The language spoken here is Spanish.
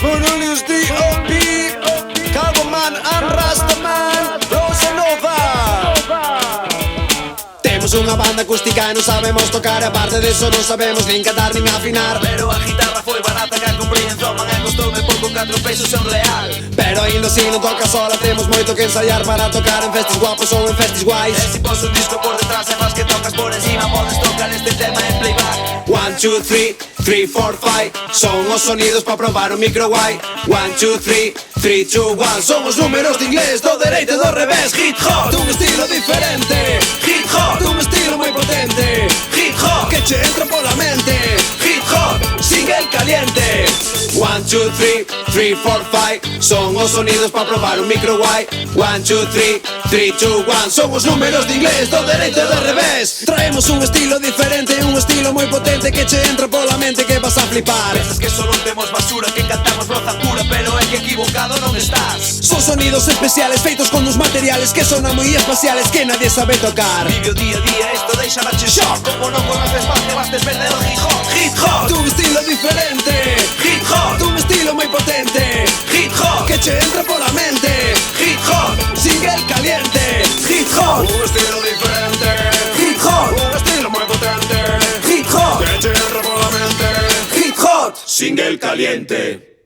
Monolius D.O.P. Calvoman and Rastaman Rosa Nova. Temos unha banda acústica e non sabemos tocar, e aparte disso non sabemos nin cantar nin afinar. Pero a guitarra foi barata que a comprei en Zoma e costoume pouco, 4 pesos é un real. Pero ainda así non toca sola, temos moito que ensaiar para tocar en festis guapos ou en festis guais. E si pos un disco por detrás e faz que tocas por encima, podes tocar este tema en playback. 1, 2, 3, 3, 4, 5 son os sonidos para probar un micro guai. 1, 2, 3, 3, 2, 1 son os números de inglés do dereito e do revés. Hip hop, dun estilo diferente. Hip hop, dun estilo moi potente. Hip hop, que che entra pola mente. Hip hop, single caliente. 1, 2, 3, 3, 4, 5 son os sonidos para probar un micro guai. 1, 2, 3, 3, 2, 1 son os números de inglés do dereito e do revés. Traemos un estilo diferente, un estilo moi potente que che entra pola mente, que vas a flipar. Pensas que solo temos basura, que cantamos broza pura, pero é que equivocado non estás. Son sonidos especiales feitos con uns materiales que sonan moi espaciales que nadie sabe tocar. Vive o día a día, esto deixa dache shock. Como non conoces más, te bastes perder o hip hop. Hip hop, Dun estilo diferente. hip hop, Dun estilo moi potente. hip hop, Que che entra pola mente. hip hop, Single caliente. hip hop, Un estilo diferente. hip hop, Un estilo moi potente. hip hop, Que che entra pola mente. hip hop. Single caliente.